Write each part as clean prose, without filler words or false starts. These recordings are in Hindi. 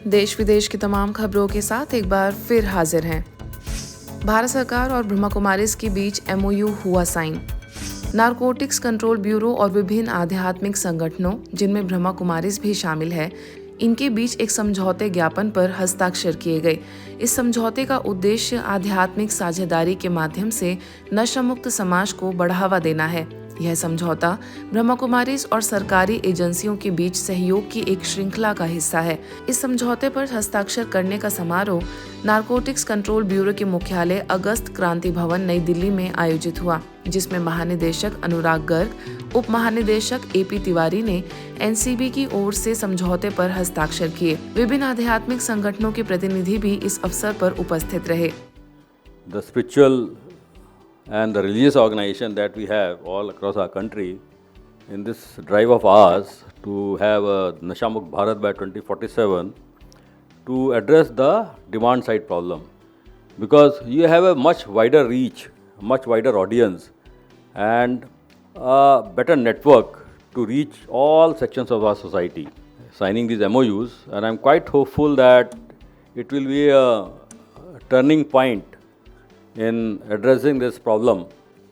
देश विदेश की तमाम खबरों के साथ एक बार फिर हाजिर हैं। भारत सरकार और ब्रह्मा कुमारीज के बीच MOU हुआ साइन। नारकोटिक्स कंट्रोल ब्यूरो और विभिन्न आध्यात्मिक संगठनों, जिनमें ब्रह्मा कुमारीज भी शामिल है, इनके बीच एक समझौते ज्ञापन पर हस्ताक्षर किए गए। इस समझौते का उद्देश्य आध्यात्मिक साझेदारी के माध्यम से नशा मुक्त समाज को बढ़ावा देना है। यह समझौता ब्रह्मा कुमारीज और सरकारी एजेंसियों के बीच सहयोग की एक श्रृंखला का हिस्सा है। इस समझौते पर हस्ताक्षर करने का समारोह नारकोटिक्स कंट्रोल ब्यूरो के मुख्यालय अगस्त क्रांति भवन नई दिल्ली में आयोजित हुआ, जिसमें महानिदेशक अनुराग गर्ग, उप महानिदेशक AP तिवारी ने NCB की ओर से समझौते पर हस्ताक्षर किए। विभिन्न आध्यात्मिक संगठनों के प्रतिनिधि भी इस अवसर पर उपस्थित रहे। The spiritual and the religious organization that we have all across our country in this drive of ours to have a Nasha Mukt Bharat by 2047 to address the demand side problem, because you have a much wider reach, much wider audience and a better network to reach all sections of our society. Signing these MOUs, and I'm quite hopeful that it will be a turning point in addressing this problem.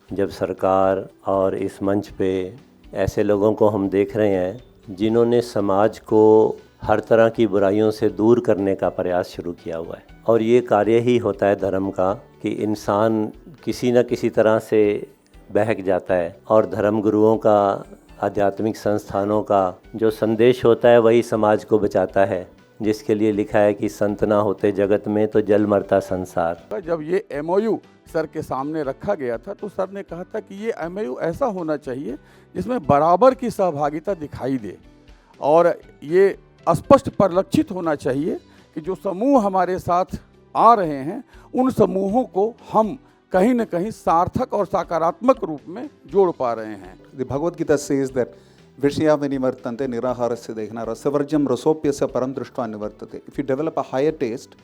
जब सरकार और इस मंच पे ऐसे लोगों को हम देख रहे हैं जिन्होंने समाज को हर तरह की बुराइयों से दूर करने का प्रयास शुरू किया हुआ है, और ये कार्य ही होता है धर्म का कि इंसान किसी न किसी तरह से बहक जाता है, और धर्म गुरुओं का, आध्यात्मिक संस्थानों का जो संदेश होता है वही समाज को बचाता है, जिसके लिए लिखा है कि संत ना होते जगत में तो जल मरता संसार। जब ये MOU सर के सामने रखा गया था तो सर ने कहा था कि ये MOU ऐसा होना चाहिए जिसमें बराबर की सहभागिता दिखाई दे, और ये स्पष्ट परिलक्षित होना चाहिए कि जो समूह हमारे साथ आ रहे हैं उन समूहों को हम कहीं न कहीं सार्थक और सकारात्मक रूप में जोड़ पा रहे हैं। The Bhagavad Gita says that Vishya Vinivartante Niraharasya Dekhna Rasavarjam Rasopyasya Param Drishtva Nivartate. If you develop a higher taste,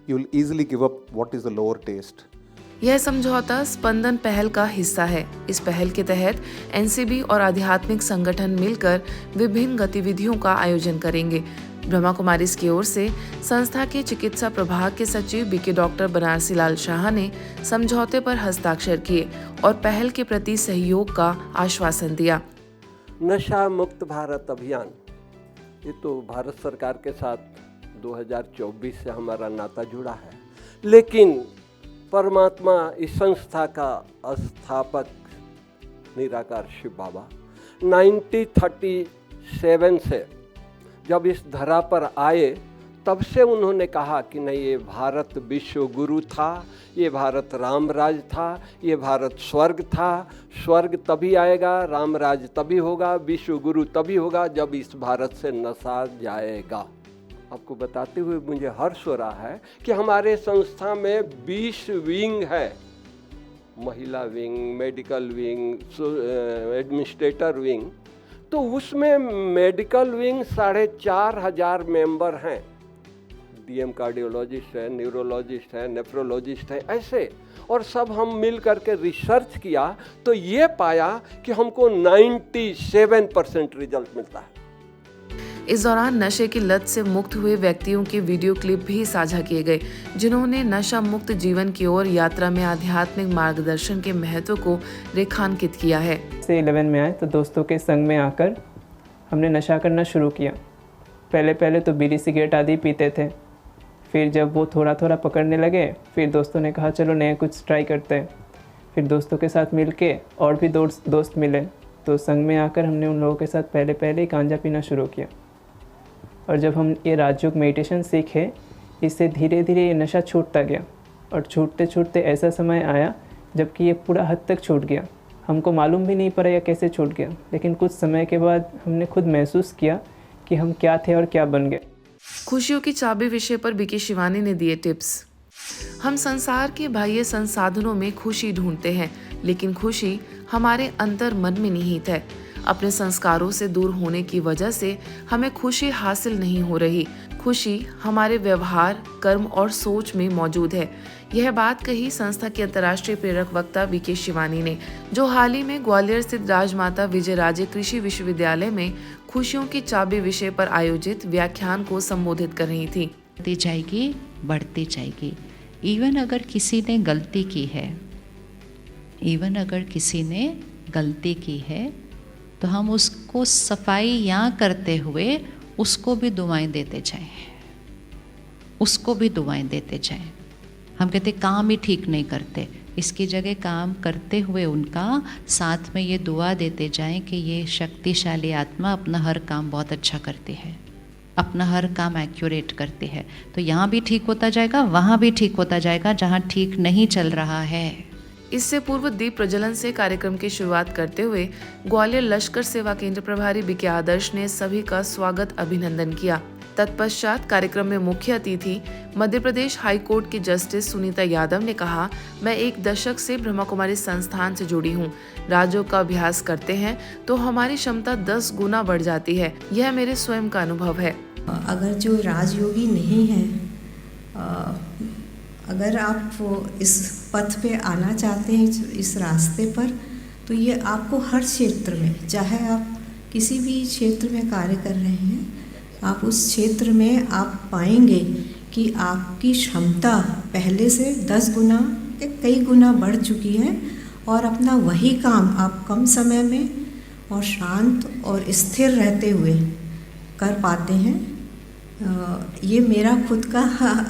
you will easily give up what is the lower taste. यह समझौता स्पंदन पहल का हिस्सा है। इस पहल के तहत NCB और आध्यात्मिक संगठन मिलकर विभिन्न गतिविधियों का आयोजन करेंगे। ब्रह्मा कुमारीज की ओर से संस्था के चिकित्सा प्रभाग के सचिव BK डॉक्टर बनारसी लाल शाह ने समझौते पर हस्ताक्षर किए और पहल के प्रति सहयोग का आश्वासन दिया। नशा मुक्त भारत अभियान, ये तो भारत सरकार के साथ 2024 से हमारा नाता जुड़ा है, लेकिन परमात्मा इस संस्था का स्थापक निराकार शिव बाबा 1937 से जब इस धरा पर आए तब से उन्होंने कहा कि नहीं, ये भारत विश्व गुरु था, ये भारत रामराज था, ये भारत स्वर्ग था। स्वर्ग तभी आएगा, रामराज तभी होगा, विश्व गुरु तभी होगा जब इस भारत से नशा जाएगा। आपको बताते हुए मुझे हर्ष हो रहा है कि हमारे संस्था में 20 विंग है, महिला wing, medical wing, administrator wing. तो उसमें मेडिकल विंग 4,500 मेंबर हैं। DM कार्डियोलॉजिस्ट है, न्यूरोलॉजिस्ट है, नेफ्रोलॉजिस्ट है, ऐसे, और सब हम मिल करके रिसर्च किया तो ये पाया कि हमको 97% रिजल्ट मिलता है। इस दौरान नशे की लत से मुक्त हुए व्यक्तियों के वीडियो क्लिप भी साझा किए गए, जिन्होंने नशा मुक्त जीवन की ओर यात्रा में आध्यात्मिक मार्गदर्शन के महत्व को रेखांकित किया है। 11 में आए तो दोस्तों के संग में आकर हमने नशा करना शुरू किया। पहले तो बीड़ी सिगरेट आदि पीते थे, फिर जब वो थोड़ा थोड़ा पकड़ने लगे फिर दोस्तों ने कहा चलो नया कुछ ट्राई करते हैं। फिर दोस्तों के साथ मिलके और भी दोस्त मिले तो संग में आकर हमने उन लोगों के साथ पहले ही गांजा पीना शुरू किया। और जब हम ये राजयोग मेडिटेशन सीखे, इससे धीरे धीरे ये नशा छूटता गया, और छूटते ऐसा समय आया जबकि ये पूरा हद तक छूट गया। हमको मालूम भी नहीं पड़ा या कैसे छूट गया, लेकिन कुछ समय के बाद हमने खुद महसूस किया कि हम क्या थे और क्या बन गए। खुशियों की चाबी विषय पर BK शिवानी ने दिए टिप्स। हम संसार के बाह्य संसाधनों में खुशी ढूंढते हैं, लेकिन खुशी हमारे अंतर मन में निहित है। अपने संस्कारों से दूर होने की वजह से हमें खुशी हासिल नहीं हो रही। खुशी हमारे व्यवहार, कर्म और सोच में मौजूद है। यह बात कही संस्था के अंतर्राष्ट्रीय प्रेरक वक्ता BK शिवानी ने, जो हाल ही में ग्वालियर स्थित राजमाता विजयराजे कृषि विश्वविद्यालय में खुशियों की चाबी विषय पर आयोजित व्याख्यान को संबोधित कर रही थी। बढ़ती जाएगी, बढ़ती जाएगी। इवन अगर किसी ने गलती की है, तो हम उसको सफाई यहाँ करते हुए उसको भी दुआएं देते जाएं। हम कहते काम ही ठीक नहीं करते, इसकी जगह काम करते हुए उनका साथ में ये दुआ देते जाएं कि ये शक्तिशाली आत्मा अपना हर काम बहुत अच्छा करती है, अपना हर काम एक्यूरेट करती है। तो यहाँ भी ठीक होता जाएगा, वहाँ भी ठीक होता जाएगा जहाँ ठीक नहीं चल रहा है। इससे पूर्व दीप प्रज्वलन से कार्यक्रम की शुरुआत करते हुए ग्वालियर लश्कर सेवा केंद्र प्रभारी बीके आदर्श ने सभी का स्वागत अभिनंदन किया। तत्पश्चात कार्यक्रम में मुख्य अतिथि मध्य प्रदेश हाई कोर्ट की जस्टिस सुनीता यादव ने कहा, मैं 1 दशक से ब्रह्मा कुमारी संस्थान से जुड़ी हूँ। राजयोग का अभ्यास करते हैं तो हमारी क्षमता 10 गुना बढ़ जाती है। यह मेरे स्वयं का अनुभव है। अगर जो राजयोगी नहीं है, अगर आप इस पथ पे आना चाहते हैं, इस रास्ते पर, तो ये आपको हर क्षेत्र में, चाहे आप किसी भी क्षेत्र में कार्य कर रहे हैं, आप उस क्षेत्र में आप पाएंगे कि आपकी क्षमता पहले से 10 गुना के कई गुना बढ़ चुकी है और अपना वही काम आप कम समय में और शांत और स्थिर रहते हुए कर पाते हैं। ये मेरा खुद का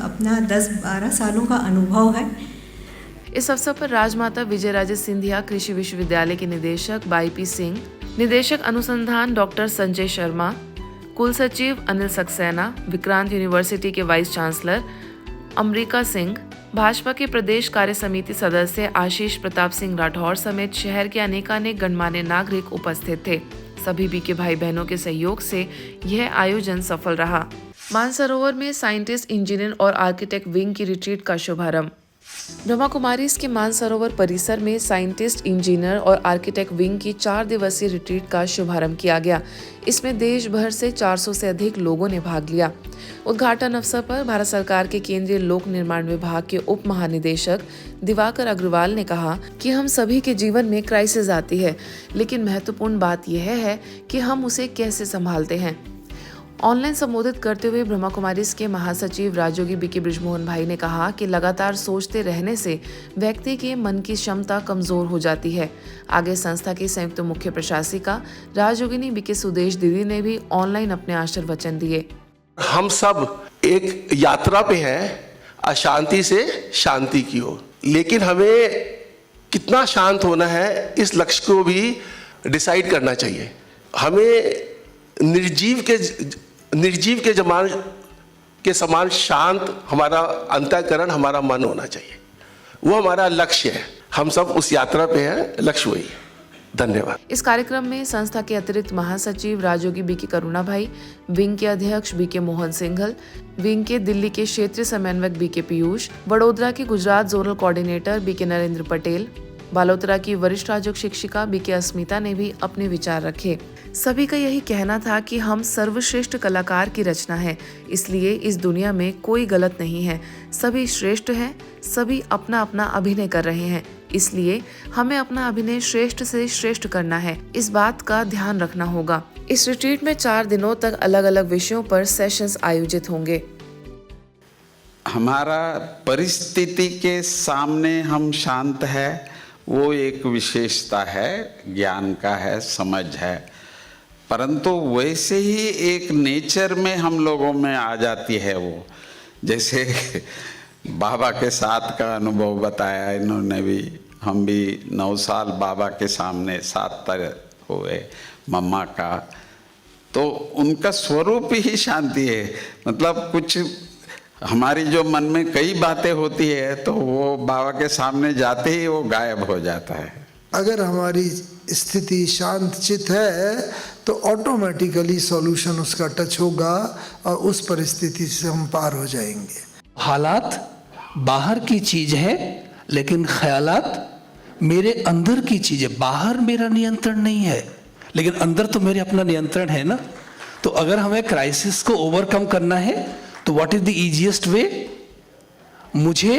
अपना 10-12 सालों का अनुभव है। इस अवसर पर राजमाता विजयराजे सिंधिया कृषि विश्वविद्यालय के निदेशक बाईपी सिंह, निदेशक अनुसंधान डॉक्टर संजय शर्मा, कुल सचिव अनिल सक्सेना, विक्रांत यूनिवर्सिटी के वाइस चांसलर अमरीका सिंह, भाजपा के प्रदेश कार्य समिति सदस्य आशीष प्रताप सिंह राठौर समेत शहर के अनेकानेक गणमान्य नागरिक उपस्थित थे। सभी बीके भाई बहनों के सहयोग से यह आयोजन सफल रहा। मानसरोवर में साइंटिस्ट, इंजीनियर और आर्किटेक्ट विंग की रिट्रीट का शुभारंभ। ब्रह्मा कुमारीज के मानसरोवर परिसर में साइंटिस्ट, इंजीनियर और आर्किटेक्ट विंग की 4 दिवसीय रिट्रीट का शुभारंभ किया गया। इसमें देश भर से 400 से अधिक लोगों ने भाग लिया। उद्घाटन अवसर पर भारत सरकार के केंद्रीय लोक निर्माण विभाग के उप महानिदेशक दिवाकर अग्रवाल ने कहा कि हम सभी के जीवन में क्राइसिस आती है, लेकिन महत्वपूर्ण बात यह है कि हम उसे कैसे संभालते हैं। ऑनलाइन संबोधित करते हुए ब्रह्मा कुमारीज के महासचिव राजयोगी बीके बृजमोहन भाई ने कहा कि लगातार सोचते रहने से व्यक्ति के मन की क्षमता कमजोर हो जाती है। आगे संस्था की संयुक्त मुख्य प्रशासिका राजयोगिनी बीके सुदेश दीदी ने भी ऑनलाइन अपने आशीर्वचन दिए। हम सब एक यात्रा पे हैं, अशांति से शांति की ओर, लेकिन हमें कितना शांत होना है इस लक्ष्य को भी डिसाइड करना चाहिए। हमें निर्जीव के समान शांत हमारा अंतःकरण, हमारा मन होना चाहिए। वो हमारा लक्ष्य है। हम सब उस यात्रा पे हैं, लक्ष्य वही है। धन्यवाद। इस कार्यक्रम में संस्था के अतिरिक्त महासचिव राजयोगी बीके करुणा भाई, विंग के अध्यक्ष बीके मोहन सिंघल, विंग के दिल्ली के क्षेत्रीय समन्वयक बीके पीयूष, वडोदरा के Gujarat zonal coordinator BK Narendra Patel, Balotra की वरिष्ठ राजयोग शिक्षिका बीके अस्मिता ने भी अपने विचार रखे। सभी का यही कहना था कि हम सर्वश्रेष्ठ कलाकार की रचना है, इसलिए इस दुनिया में कोई गलत नहीं है। सभी श्रेष्ठ हैं, सभी अपना अपना अभिनय कर रहे हैं, इसलिए हमें अपना अभिनय श्रेष्ठ से श्रेष्ठ करना है। इस बात का ध्यान रखना होगा। इस रिट्रीट में 4 दिनों तक अलग अलग विषयों पर सेशंस आयोजित होंगे। हमारा परिस्थिति के सामने हम शांत है, वो एक विशेषता है, ज्ञान का है, समझ है, परंतु वैसे ही एक नेचर में हम लोगों में आ जाती है। वो जैसे बाबा के साथ का अनुभव बताया इन्होंने भी, हम भी 9 साल बाबा के सामने साथ हुए मम्मा का, तो उनका स्वरूप ही शांति है। मतलब कुछ हमारी जो मन में कई बातें होती है तो वो बाबा के सामने जाते ही वो गायब हो जाता है। अगर हमारी स्थिति शांत चित है तो ऑटोमेटिकली सॉल्यूशन उसका टच होगा और उस परिस्थिति से हम पार हो जाएंगे। हालात बाहर की चीज है, लेकिन ख्यालात मेरे अंदर की चीज है। बाहर मेरा नियंत्रण नहीं है, लेकिन अंदर तो मेरे अपना नियंत्रण है ना। तो अगर हमें क्राइसिस को ओवरकम करना है तो what is the easiest way? मुझे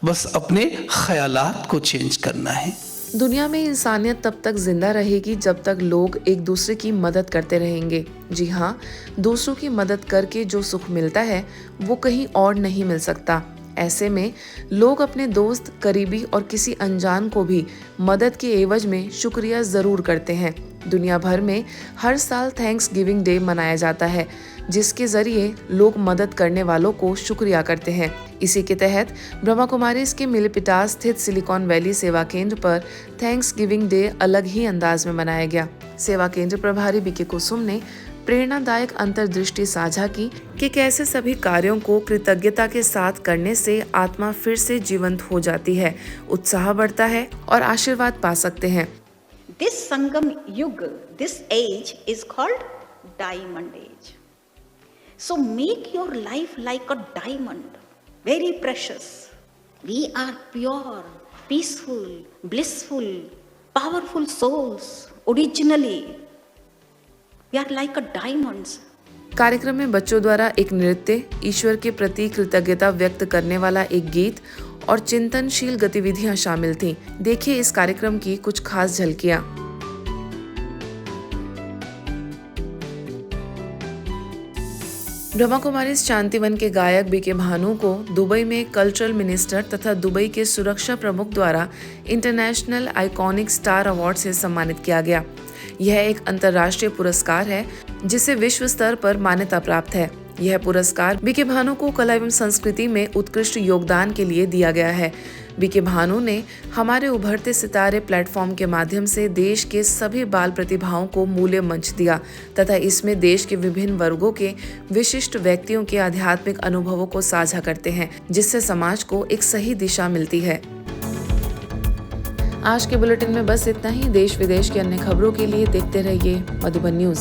बस अपने ख्यालात को चेंज करना है। दुनिया में इंसानियत तब तक जिंदा रहेगी जब तक लोग एक दूसरे की मदद करते रहेंगे। जी हाँ, दूसरों की मदद करके जो सुख मिलता है वो कहीं और नहीं मिल सकता। ऐसे में लोग अपने दोस्त, करीबी और किसी अनजान को भी मदद के एवज में शुक्रिया जरूर करते हैं। दुनिया भर में हर साल थैंक्स गिविंग डे मनाया जाता है, जिसके जरिए लोग मदद करने वालों को शुक्रिया करते हैं। इसी के तहत ब्रह्मा कुमारीज के मिलिपिटास स्थित सिलिकॉन वैली सेवा केंद्र पर थैंक्स गिविंग डे अलग ही अंदाज में मनाया गया। सेवा केंद्र प्रभारी बीके कुसुम ने प्रेरणादायक अंतर्दृष्टि साझा की कि कैसे सभी कार्यों को कृतज्ञता के साथ करने से आत्मा फिर से जीवंत हो जाती है, उत्साह बढ़ता है और आशीर्वाद पा सकते हैं। This Sangam Yuga, this age is called diamond age. So make your life like a diamond, very precious. We are pure, peaceful, blissful, powerful souls. Originally, we are like a diamonds. कार्यक्रम में बच्चों द्वारा एक नृत्य, ईश्वर के प्रति कृतज्ञता व्यक्त करने वाला एक गीत और चिंतनशील गतिविधियां शामिल थीं। देखिए इस कार्यक्रम की कुछ खास झलकियां। ब्रह्मा कुमारीज शांतिवन के गायक बीके भानु को दुबई में कल्चरल मिनिस्टर तथा दुबई के सुरक्षा प्रमुख द्वारा इंटरनेशनल आइकॉनिक स्टार अवार्ड से सम्मानित किया गया। यह एक अंतर्राष्ट्रीय पुरस्कार है जिसे विश्व स्तर पर मान्यता प्राप्त है। यह पुरस्कार बीके भानु को कला एवं संस्कृति में उत्कृष्ट योगदान के लिए दिया गया है। बीके भानु ने हमारे उभरते सितारे प्लेटफॉर्म के माध्यम से देश के सभी बाल प्रतिभाओं को मूल्य मंच दिया तथा इसमें देश के विभिन्न वर्गों के विशिष्ट व्यक्तियों के आध्यात्मिक अनुभवों को साझा करते हैं, जिससे समाज को एक सही दिशा मिलती है। आज के बुलेटिन में बस इतना ही। देश विदेश की अन्य खबरों के लिए देखते रहिए मधुबन न्यूज।